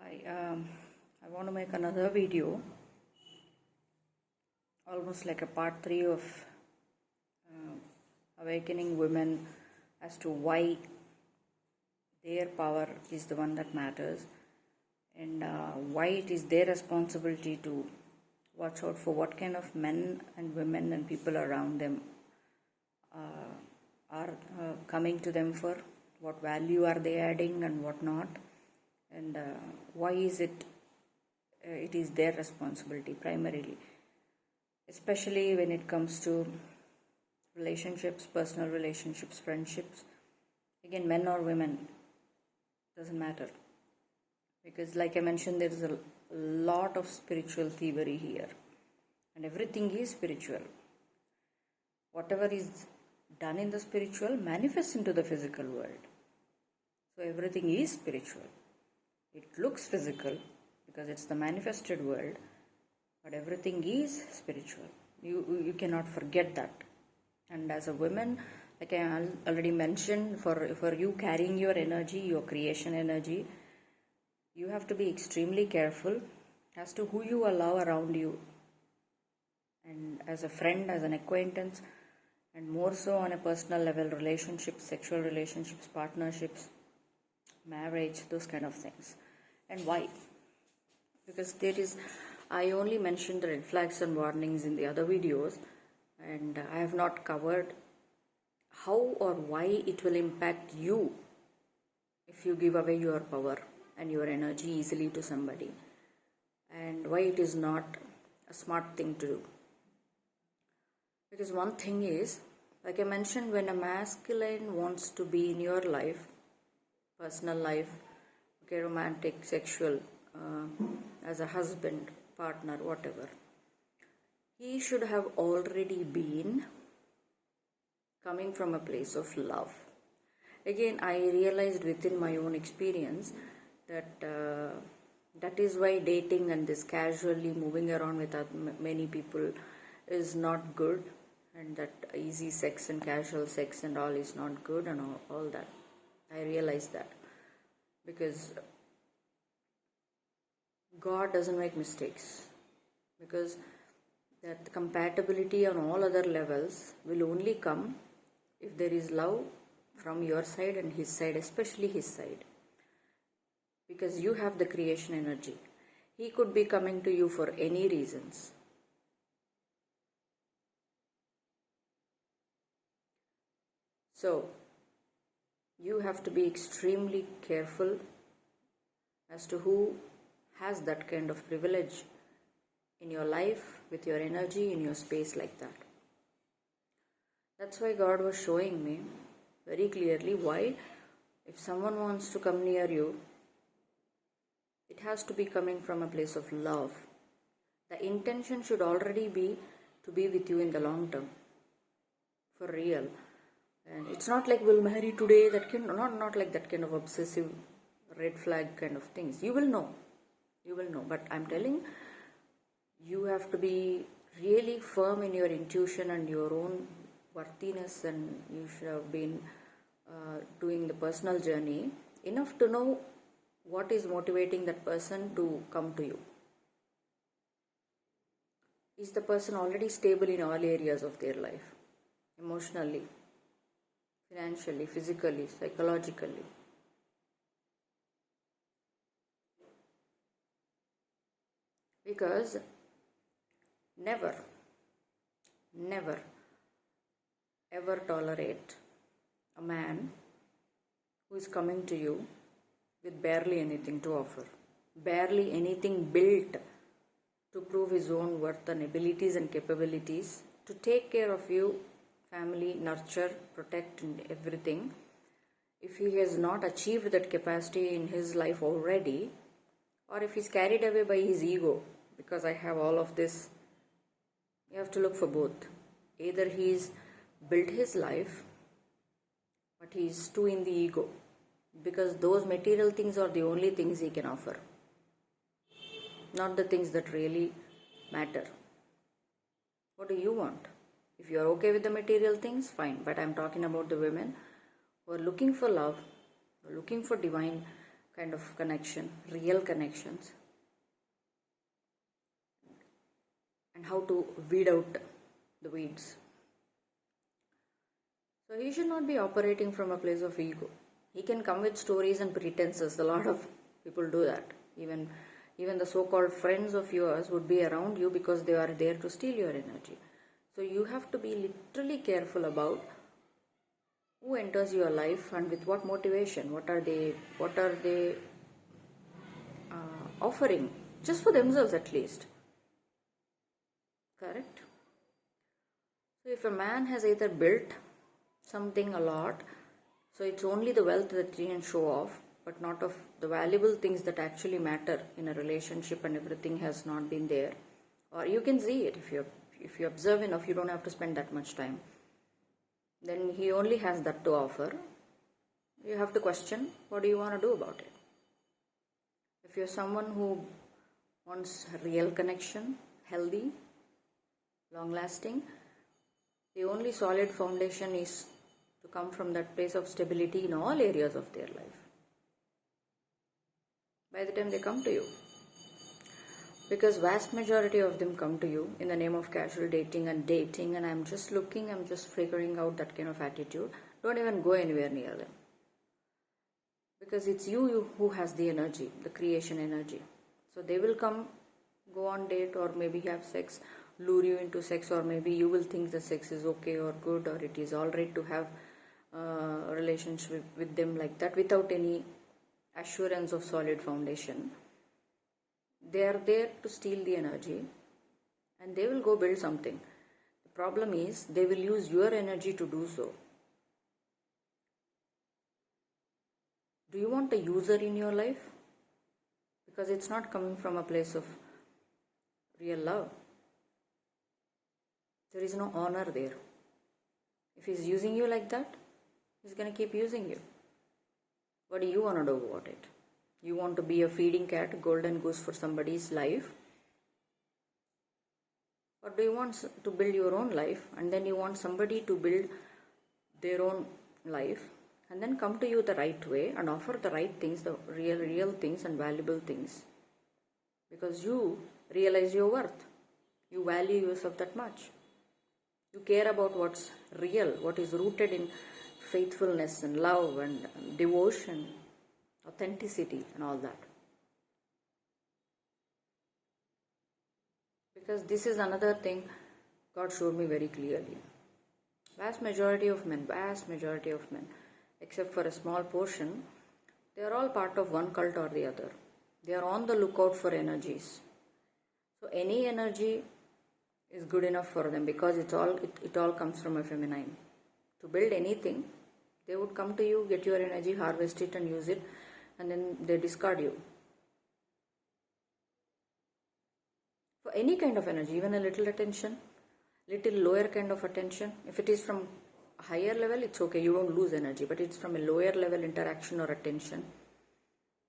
I want to make another video, almost like a part 3 of awakening women as to why their power is the one that matters, and why it is their responsibility to watch out for what kind of men and women and people around them are coming to them for, what value are they adding and what not, and why is it is their responsibility primarily, especially when it comes to relationships, personal relationships, friendships. Again, men or women, doesn't matter, because like I mentioned, there is a lot of spiritual thievery here, and everything is spiritual. Whatever is done in the spiritual manifests into the physical world. So everything is spiritual. It looks physical because it's the manifested world, but everything is spiritual. You cannot forget that. And as a woman, like I already mentioned, for you carrying your energy, your creation energy, you have to be extremely careful as to who you allow around you, and as a friend, as an acquaintance, and more so on a personal level, relationships, sexual relationships, partnerships, marriage, those kind of things. And why? Because I only mentioned the red flags and warnings in the other videos, and I have not covered how or why it will impact you if you give away your power and your energy easily to somebody, and why it is not a smart thing to do. Because one thing is, like I mentioned, when a masculine wants to be in your life, personal life, okay, romantic, sexual, as a husband, partner, whatever, he should have already been coming from a place of love. Again, I realized within my own experience that that is why dating and this casually moving around with many people is not good, and that easy sex and casual sex and all is not good, and all that. I realized that because God doesn't make mistakes, because that compatibility on all other levels will only come if there is love from your side and his side, especially his side, because you have the creation energy. He could be coming to you for any reasons. So you have to be extremely careful as to who has that kind of privilege in your life, with your energy, in your space like that. That's why God was showing me very clearly why, if someone wants to come near you, it has to be coming from a place of love. The intention should already be to be with you in the long term, for real. And it's not like we'll marry today, that kind, not like that kind of obsessive red flag kind of things. You will know, but I'm telling, you have to be really firm in your intuition and your own worthiness, and you should have been doing the personal journey enough to know what is motivating that person to come to you. Is the person already stable in all areas of their life? Emotionally, financially, physically, psychologically. Because never ever tolerate a man who is coming to you with barely anything to offer, barely anything built to prove his own worth and abilities and capabilities to take care of you, family, nurture, protect, and everything. If he has not achieved that capacity in his life already, or if he's carried away by his ego, because I have all of this, you have to look for both. Either he's built his life, but he's too in the ego, because those material things are the only things he can offer, not the things that really matter. What do you want? If you are okay with the material things, fine, but I'm talking about the women who are looking for love, who are looking for divine kind of connection, real connections, and how to weed out the weeds. So he should not be operating from a place of ego. He can come with stories and pretenses. A lot of people do that. Even the so-called friends of yours would be around you because they are there to steal your energy. So you have to be literally careful about who enters your life and with what motivation. What are they offering? Just for themselves at least. Correct? So if a man has either built something a lot, so it's only the wealth that he can show off, but not of the valuable things that actually matter in a relationship, and everything has not been there. Or you can see it if you observe enough, you don't have to spend that much time. Then he only has that to offer. You have to question, what do you want to do about it? If you're someone who wants real connection, healthy, long lasting, the only solid foundation is to come from that place of stability in all areas of their life. By the time they come to you, because vast majority of them come to you in the name of casual dating and I'm just figuring out that kind of attitude. Don't even go anywhere near them, because it's you who has the energy, the creation energy. So they will come, go on date, or maybe have sex, lure you into sex, or maybe you will think the sex is okay or good, or it is alright to have a relationship with them like that without any assurance of solid foundation. They are there to steal the energy, and they will go build something. The problem is they will use your energy to do so. Do you want a user in your life? Because it's not coming from a place of real love. There is no honor there. If he's using you like that, he's going to keep using you. What do you want to do about it? You want to be a feeding cat, golden goose for somebody's life? Or do you want to build your own life, and then you want somebody to build their own life and then come to you the right way and offer the right things, the real things and valuable things? Because you realize your worth. You value yourself that much. You care about what's real, what is rooted in faithfulness and love and devotion, authenticity and all that. Because this is another thing God showed me very clearly. Vast majority of men, except for a small portion, they are all part of one cult or the other. They are on the lookout for energies. So any energy is good enough for them, because it all comes from a feminine. To build anything, they would come to you, get your energy, harvest it and use it, and then they discard you. For any kind of energy, even a little attention, little lower kind of attention, if it is from a higher level, it's okay, you don't lose energy, but it's from a lower level interaction or attention,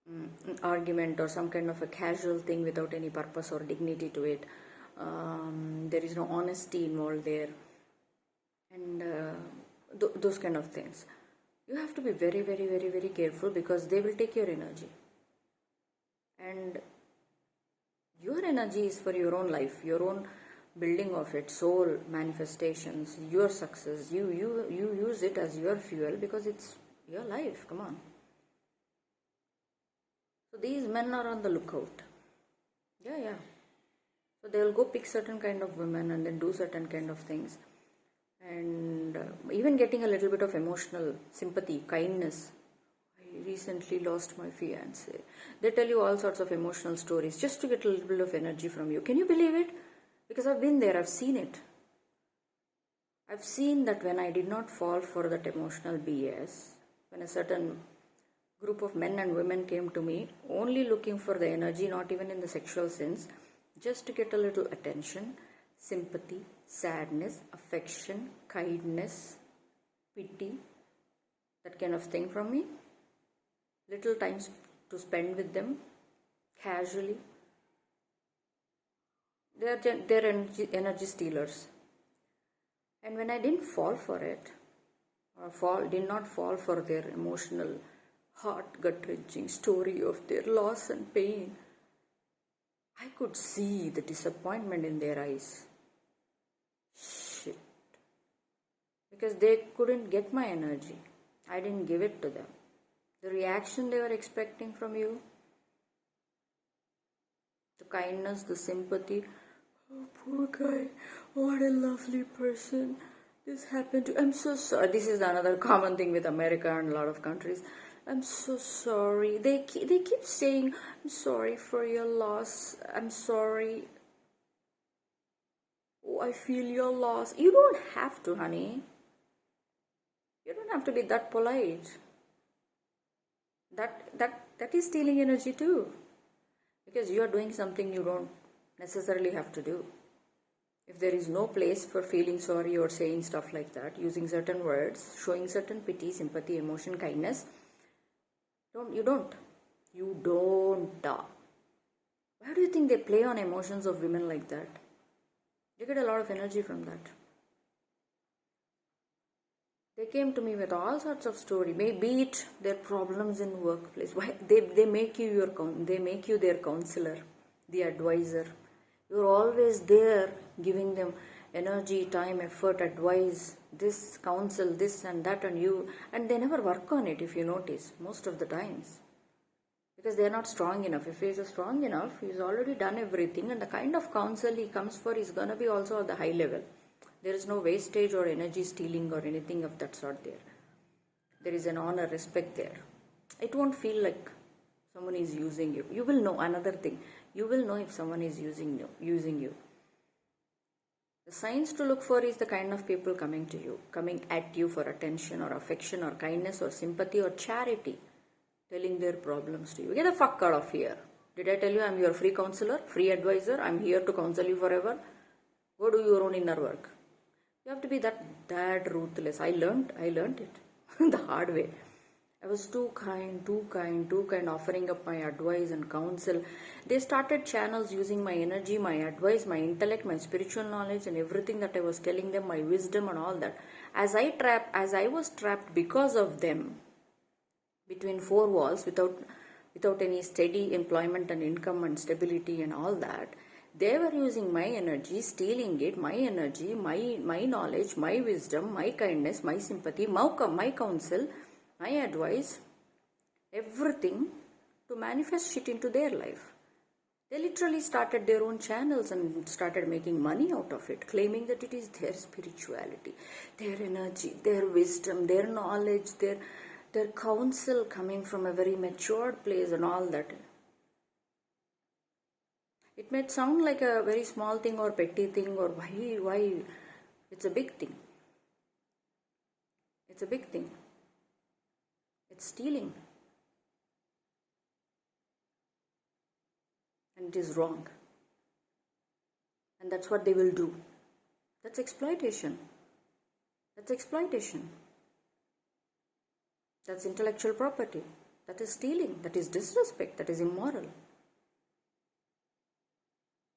an argument or some kind of a casual thing without any purpose or dignity to it, there is no honesty involved there, and those kind of things. You have to be very, very, very, very careful, because they will take your energy. And your energy is for your own life, your own building of it, soul manifestations, your success. You use it as your fuel, because it's your life. Come on. So these men are on the lookout. Yeah. So they will go pick certain kind of women and then do certain kind of things. And even getting a little bit of emotional sympathy, kindness. I recently lost my fiance. They tell you all sorts of emotional stories just to get a little bit of energy from you. Can you believe it? Because I've been there, I've seen it. I've seen that when I did not fall for that emotional BS, when a certain group of men and women came to me only looking for the energy, not even in the sexual sense, just to get a little attention, sympathy, sadness, affection, kindness, pity, that kind of thing from me, little time to spend with them, casually. They're energy stealers. And when I didn't fall for it, or did not fall for their emotional heart gut-wrenching story of their loss and pain. I could see the disappointment in their eyes. Shit. Because they couldn't get my energy. I didn't give it to them. The reaction they were expecting from you, the kindness, the sympathy. Oh, poor guy. What a lovely person. This happened to... I'm so sorry. This is another common thing with America and a lot of countries. I'm so sorry. They keep saying, I'm sorry for your loss. I'm sorry. Oh, I feel your loss. You don't have to, honey. You don't have to be that polite. That is stealing energy too. Because you are doing something you don't necessarily have to do. If there is no place for feeling sorry or saying stuff like that, using certain words, showing certain pity, sympathy, emotion, kindness, you don't. Why do you think they play on emotions of women like that? You get a lot of energy from that. They came to me with all sorts of story. Be it their problems in workplace. Why they make you their counselor, the advisor. You're always there, giving them energy, time, effort, advice, this counsel, this and that, and they never work on it. If you notice, most of the times, because they are not strong enough. If he is strong enough, he's already done everything, and the kind of counsel he comes for is gonna be also at the high level. There is no wastage or energy stealing or anything of that sort there. There is an honor, respect there. It won't feel like someone is using you. You will know another thing. You will know if someone is using you. The signs to look for is the kind of people coming at you for attention or affection or kindness or sympathy or charity, telling their problems to you. Get the fuck out of here. Did I tell you I'm your free counselor, free advisor? I'm here to counsel you forever. Go do your own inner work. You have to be that ruthless. I learned it the hard way. I was too kind, offering up my advice and counsel. They started channels using my energy, my advice, my intellect, my spiritual knowledge and everything that I was telling them, my wisdom and all that. As I was trapped because of them between four walls without any steady employment and income and stability and all that, they were using my energy, stealing it, my energy, my knowledge, my wisdom, my kindness, my sympathy, my counsel, my advice, everything to manifest shit into their life. They literally started their own channels and started making money out of it, claiming that it is their spirituality, their energy, their wisdom, their knowledge, their counsel coming from a very matured place and all that. It may sound like a very small thing or petty thing or why. It's a big thing. It's a big thing. It's stealing. And it is wrong. And that's what they will do. That's exploitation. That's exploitation. That's intellectual property. That is stealing. That is disrespect. That is immoral.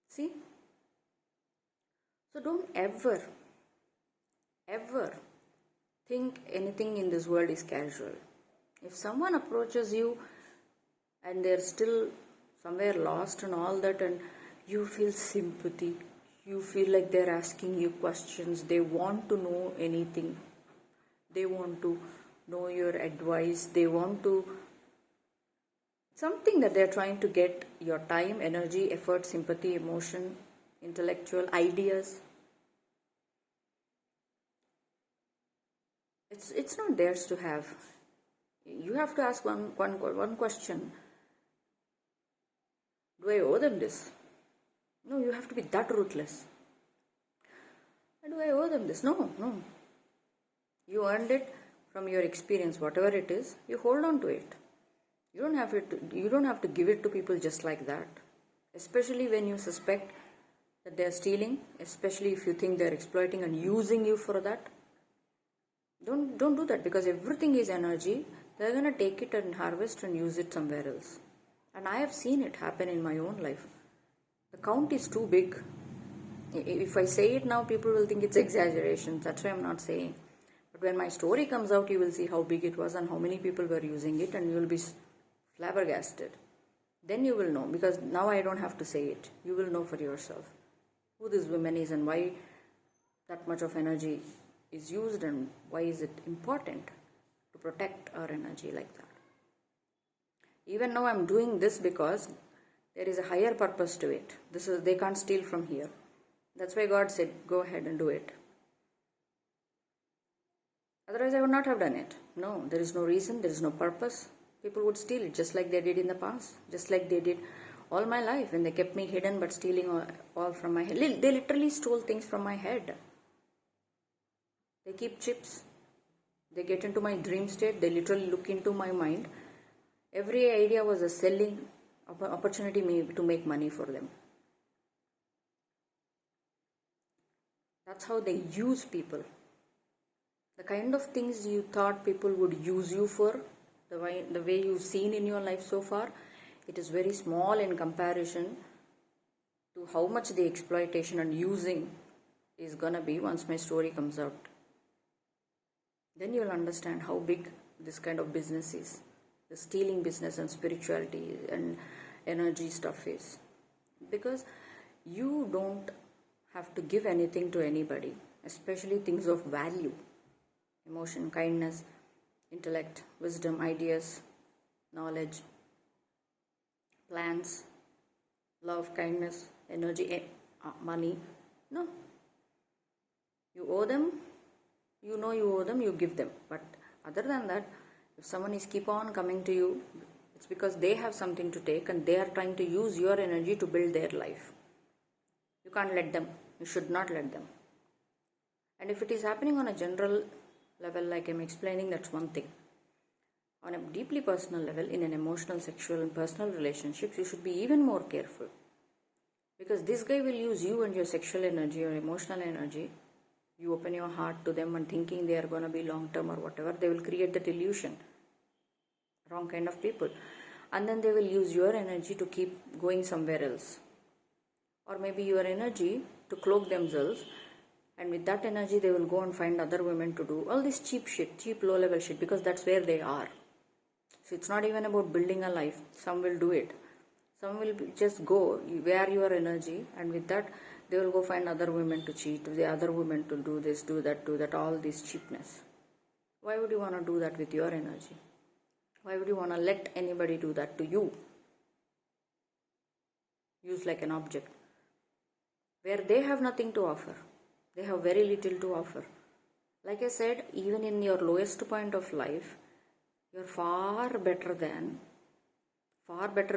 See? So don't ever think anything in this world is casual. If someone approaches you and they're still somewhere lost and all that, and you feel sympathy, you feel like they're asking you questions, they want to know anything, they want to know your advice, they want to something that they're trying to get your time, energy, effort, sympathy, emotion, intellectual ideas. It's not theirs to have. You have to ask one question. Do I owe them this? No, you have to be that ruthless. Do I owe them this? No. You earned it from your experience, whatever it is. You hold on to it. You don't have to give it to people just like that. Especially when you suspect that they are stealing, especially if you think they are exploiting and using you for that. Don't do that, because everything is energy. They're going to take it and harvest and use it somewhere else. And I have seen it happen in my own life. The count is too big. If I say it now, people will think it's exaggeration. That's why I'm not saying. But But when my story comes out, you will see how big it was and how many people were using it, and you will be flabbergasted. Then you will know, because now I don't have to say it. You will know for yourself who this woman is and why that much of energy is used and why is it important to protect our energy like that. Even now I'm doing this because there is a higher purpose to it. They can't steal from here. That's why God said, go ahead and do it. Otherwise I would not have done it. No, there is no reason, there is no purpose. People would steal it just like they did in the past, just like they did all my life when they kept me hidden but stealing all from my head. They literally stole things from my head. They keep chips. They get into my dream state. They literally look into my mind. Every idea was a selling opportunity to make money for them. That's how they use people. The kind of things you thought people would use you for, the way you've seen in your life so far, it is very small in comparison to how much the exploitation and using is gonna be once my story comes out. Then you'll understand how big this kind of business is. The stealing business and spirituality and energy stuff is. Because you don't have to give anything to anybody, especially things of value. Emotion, kindness, intellect, wisdom, ideas, knowledge, plans, love, kindness, energy, money. No. You owe them, you know you owe them, you give them. But other than that, if someone is keep on coming to you, it's because they have something to take and they are trying to use your energy to build their life. You can't let them. You should not let them. And if it is happening on a general level, like I'm explaining, that's one thing. On a deeply personal level, in an emotional, sexual and personal relationships, you should be even more careful. Because this guy will use you and your sexual energy or emotional energy. You open your heart to them and thinking they are going to be long term or whatever, they will create that illusion. Wrong kind of people. And then they will use your energy to keep going somewhere else. Or maybe your energy to cloak themselves, and with that energy they will go and find other women to do all this cheap shit, cheap low level shit, because that's where they are. So it's not even about building a life. Some will do it. Some will just go wear your energy, and with that they will go find other women to cheat, the other women to do this, do that, all this cheapness. Why would you want to do that with your energy? Why would you want to let anybody do that to you? Use like an object. Where they have nothing to offer. They have very little to offer. Like I said, even in your lowest point of life, you're far better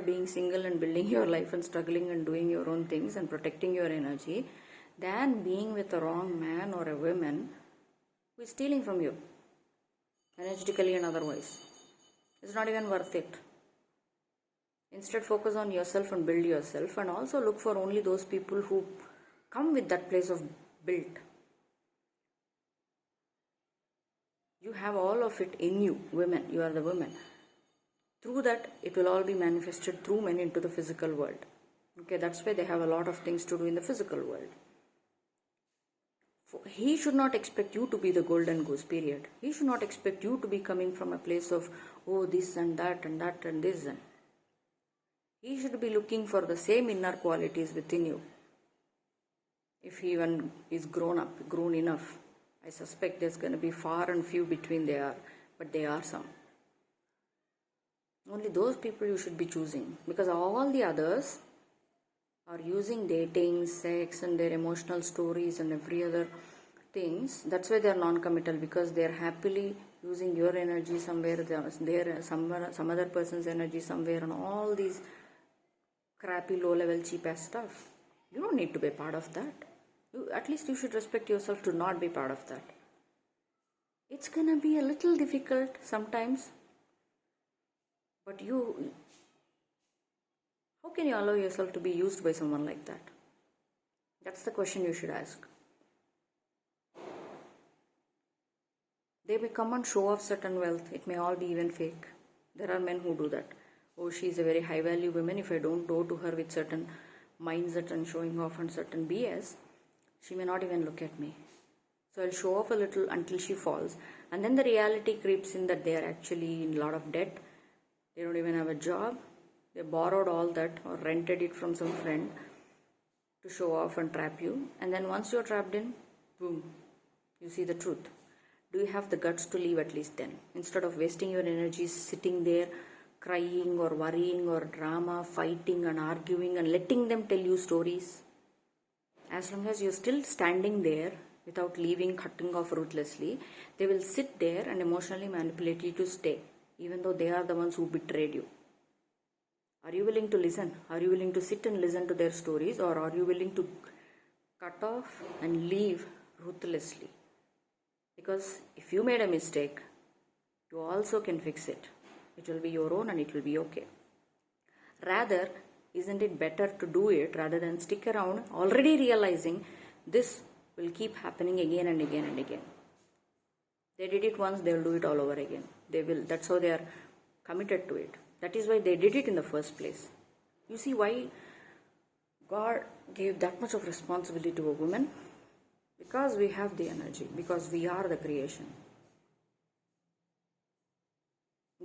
being single and building your life and struggling and doing your own things and protecting your energy than being with a wrong man or a woman who is stealing from you, energetically and otherwise. It's not even worth it. Instead, focus on yourself and build yourself, and also look for only those people who come with that place of built. You have all of it in you, women. You are the woman. Through that, it will all be manifested through men into the physical world. Okay, that's why they have a lot of things to do in the physical world. He should not expect you to be the golden goose, period. He should not expect you to be coming from a place of, oh, this and that and that and this. And he should be looking for the same inner qualities within you. If he even is grown enough, I suspect there's going to be far and few between but they are some. Only those people you should be choosing, because all the others are using dating, sex and their emotional stories and every other things. That's why they are non-committal, because they are happily using your energy somewhere, some other person's energy somewhere, and all these crappy, low-level, cheap-ass stuff. You don't need to be part of that. At least you should respect yourself to not be part of that. It's gonna be a little difficult sometimes, but how can you allow yourself to be used by someone like that? That's the question you should ask. They may come and show off certain wealth. It may all be even fake. There are men who do that. Oh, she is a very high value woman. If I don't go to her with certain mindset and showing off and certain BS, she may not even look at me. So I'll show off a little until she falls. And then the reality creeps in that they are actually in a lot of debt. They don't even have a job. They borrowed all that or rented it from some friend to show off and trap you. And then once you're trapped in, boom, you see the truth. Do you have the guts to leave at least then? Instead of wasting your energy sitting there crying or worrying or drama, fighting and arguing and letting them tell you stories. As long as you're still standing there without leaving, cutting off ruthlessly, they will sit there and emotionally manipulate you to stay, even though they are the ones who betrayed you. Are you willing to listen? Are you willing to sit and listen to their stories, or are you willing to cut off and leave ruthlessly? Because if you made a mistake, you also can fix it. It will be your own and it will be okay. Rather, isn't it better to do it rather than stick around already realizing this will keep happening again and again and again? They did it once, they will do it all over again. They will. That's how they are committed to it. That is why they did it in the first place. You see why God gave that much of responsibility to a woman? Because we have the energy, because we are the creation.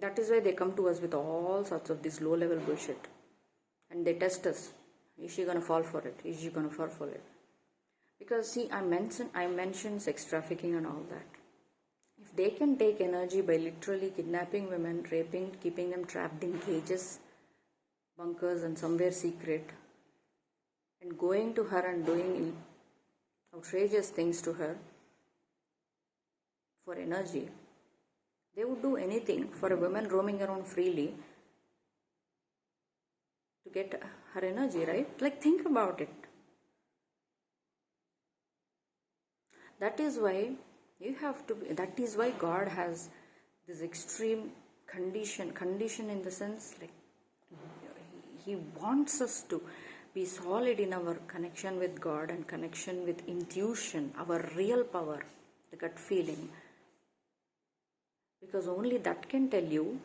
That is why they come to us with all sorts of this low-level bullshit. And they test us. Is she going to fall for it? Is she going to fall for it? Because see, I mentioned sex trafficking and all that. If they can take energy by literally kidnapping women, raping, keeping them trapped in cages, bunkers and somewhere secret, and going to her and doing outrageous things to her for energy, they would do anything for a woman roaming around freely to get her energy, right? Like, think about it. That is why God has this extreme condition in the sense, like, He wants us to be solid in our connection with God and connection with intuition, our real power, the gut feeling. Because only that can tell you,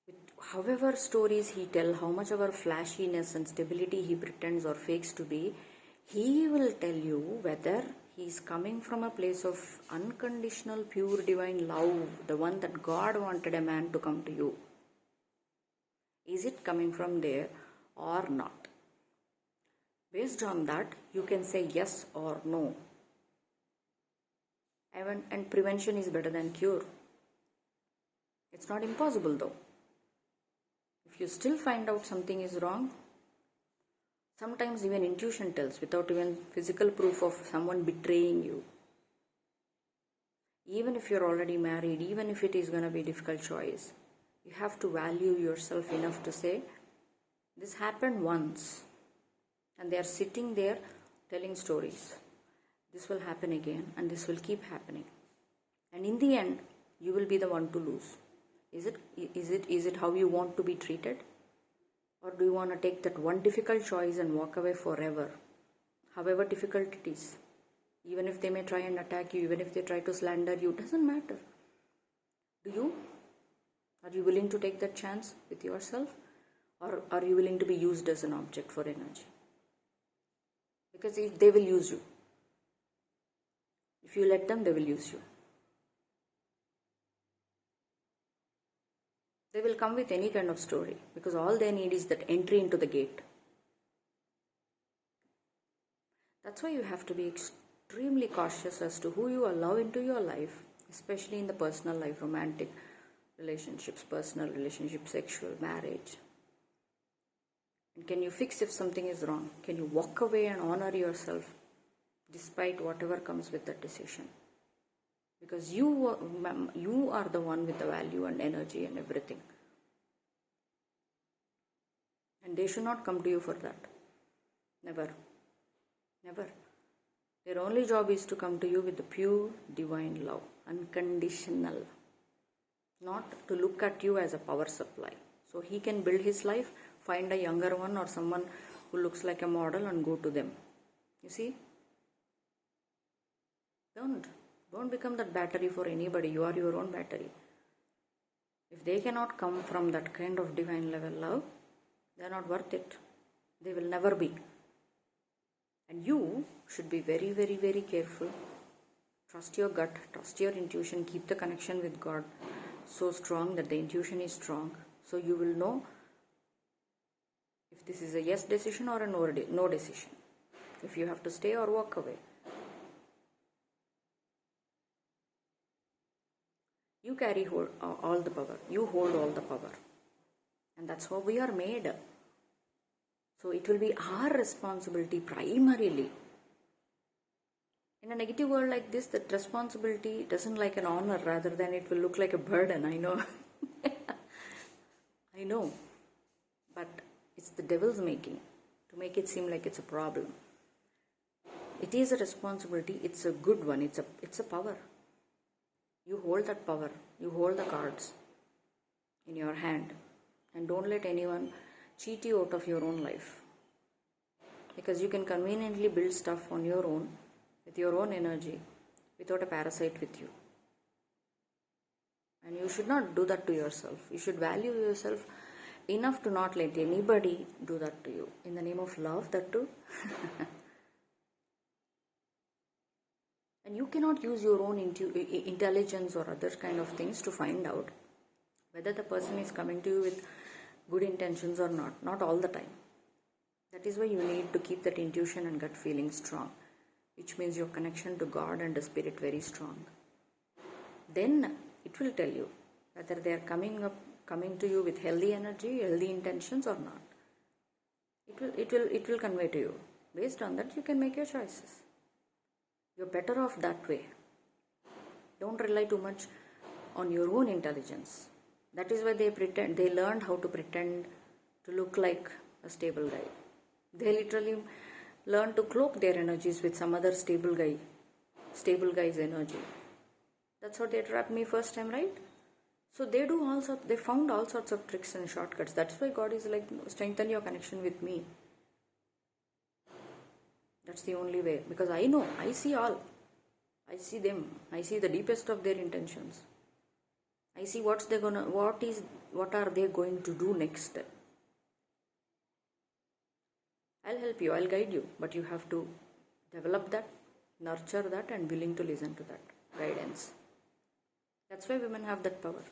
with however stories he tells, how much of our flashiness and stability he pretends or fakes to be, he will tell you whether he is coming from a place of unconditional, pure, divine love, the one that God wanted a man to come to you. Is it coming from there or not? Based on that, you can say yes or no. And prevention is better than cure. It's not impossible though. If you still find out something is wrong, sometimes even intuition tells without even physical proof of someone betraying you. Even if you're already married, even if it is going to be a difficult choice, you have to value yourself enough to say, this happened once, and they are sitting there telling stories. This will happen again, and this will keep happening. And in the end, you will be the one to lose. Is it how you want to be treated? Or do you want to take that one difficult choice and walk away forever? However difficult it is. Even if they may try and attack you, even if they try to slander you, doesn't matter. Are you willing to take that chance with yourself? Or are you willing to be used as an object for energy? Because if they will use you. If you let them, they will use you. They will come with any kind of story because all they need is that entry into the gate. That's why you have to be extremely cautious as to who you allow into your life, especially in the personal life, romantic relationships, personal relationships, sexual, marriage. And can you fix if something is wrong? Can you walk away and honor yourself despite whatever comes with that decision? Because you are the one with the value and energy and everything. And they should not come to you for that. Never. Never. Their only job is to come to you with the pure divine love, unconditional. Not to look at you as a power supply. So he can build his life, find a younger one or someone who looks like a model and go to them. You see? Don't become that battery for anybody. You are your own battery. If they cannot come from that kind of divine level love, they are not worth it. They will never be. And you should be very, very, very careful. Trust your gut, trust your intuition, keep the connection with God so strong that the intuition is strong. So you will know if this is a yes decision or a no decision. If you have to stay or walk away. You carry all the power. You hold all the power. And that's how we are made. So it will be our responsibility primarily. In a negative world like this, that responsibility doesn't like an honor, rather than it will look like a burden. I know. I know. But it's the devil's making to make it seem like it's a problem. It is a responsibility. It's a good one. It's a power. You hold that power. You hold the cards in your hand. And don't let anyone cheat you out of your own life. Because you can conveniently build stuff on your own, with your own energy, without a parasite with you. And you should not do that to yourself. You should value yourself enough to not let anybody do that to you. In the name of love, that too. And you cannot use your own intelligence or other kind of things to find out whether the person is coming to you with good intentions or not. Not all the time. That is why you need to keep that intuition and gut feeling strong, which means your connection to God and the Spirit very strong. Then it will tell you whether they are coming to you with healthy energy, healthy intentions or not. It will convey to you. Based on that, you can make your choices. You're better off that way. Don't rely too much on your own intelligence. That is why they learned how to pretend to look like a stable guy. They literally learned to cloak their energies with some other stable guy's energy. That's how they trapped me first time, right? So they found all sorts of tricks and shortcuts. That's why God is like, strengthen your connection with me. That's the only way. Because I know, I see all. I see them. I see the deepest of their intentions. I see what are they going to do next. I'll help you, I'll guide you, but you have to develop that, nurture that, and willing to listen to that guidance. That's why women have that power.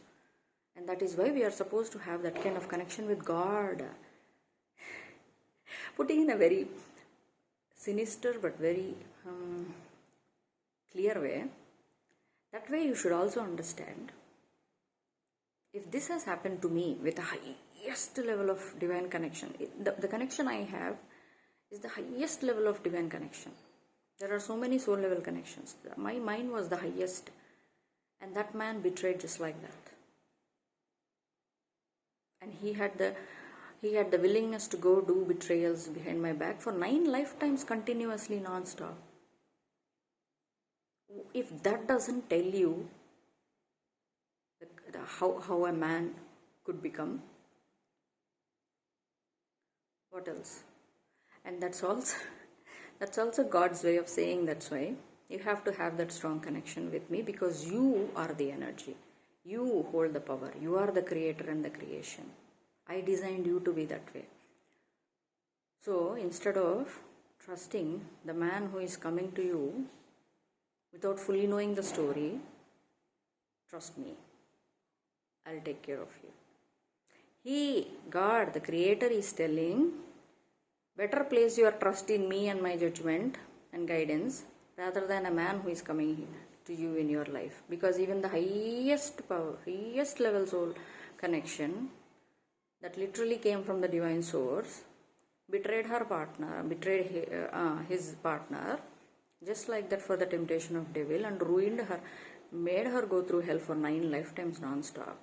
And that is why we are supposed to have that kind of connection with God. Putting in a very sinister but very clear way, that way you should also understand, if this has happened to me with the highest level of divine connection, the connection I have is the highest level of divine connection. There are so many soul level connections. Mine was the highest. And that man betrayed just like that. And he had the willingness to go do betrayals behind my back for 9 lifetimes continuously non-stop. If that doesn't tell you how a man could become, what else? And that's also God's way of saying, that's why you have to have that strong connection with me, because you are the energy. You hold the power. You are the creator and the creation. I designed you to be that way. So instead of trusting the man who is coming to you without fully knowing the story, trust me. I'll take care of you. God, the creator, is telling, better place your trust in me and my judgment and guidance rather than a man who is coming to you in your life. Because even the highest power, highest level soul connection that literally came from the divine source betrayed his partner, just like that for the temptation of devil, and ruined her, made her go through hell for 9 lifetimes non-stop.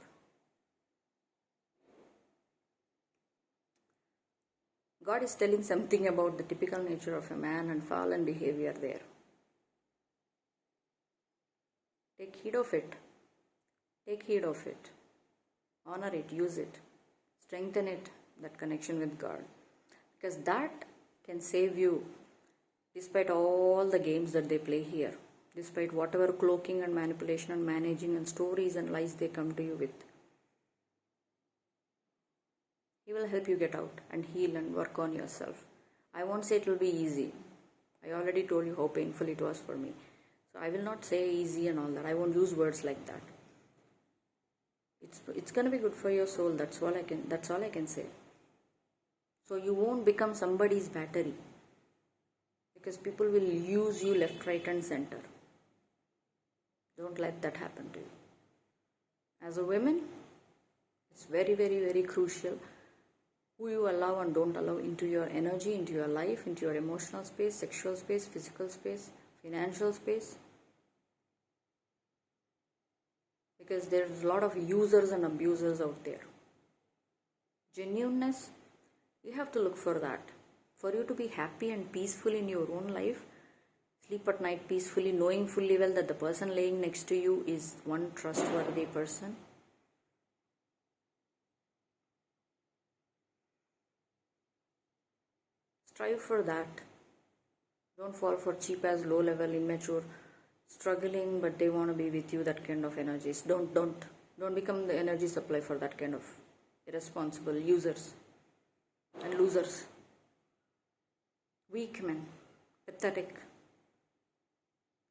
God is telling something about the typical nature of a man and fallen behavior there. Take heed of it. Take heed of it. Honor it. Use it. Strengthen it, that connection with God. Because that can save you despite all the games that they play here. Despite whatever cloaking and manipulation and managing and stories and lies they come to you with. He will help you get out and heal and work on yourself. I won't say it will be easy. I already told you how painful it was for me. So I will not say easy and all that. I won't use words like that. It's gonna be good for your soul. That's all I can say. So you won't become somebody's battery, because people will use you left, right, and center. Don't let that happen to you. As a woman, it's very, very, very crucial who you allow and don't allow into your energy, into your life, into your emotional space, sexual space, physical space, financial space. Because there's a lot of users and abusers out there. Genuineness, you have to look for that. For you to be happy and peaceful in your own life, sleep at night peacefully, knowing fully well that the person laying next to you is one trustworthy person. Strive for that. Don't fall for cheap as low level, immature, struggling but they want to be with you, that kind of energies. Don't become the energy supply for that kind of irresponsible users and losers. Weak men, pathetic.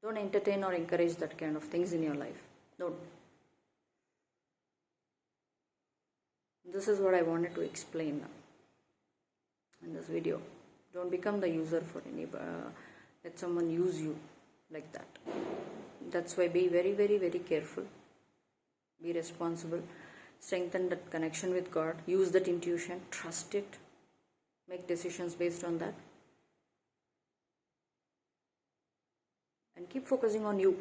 Don't entertain or encourage that kind of things in your life. Don't. This is what I wanted to explain in this video. Don't become the user for anybody. Let someone use you like that. That's why be very, very, very careful. Be responsible. Strengthen that connection with God. Use that intuition. Trust it. Make decisions based on that. And keep focusing on you.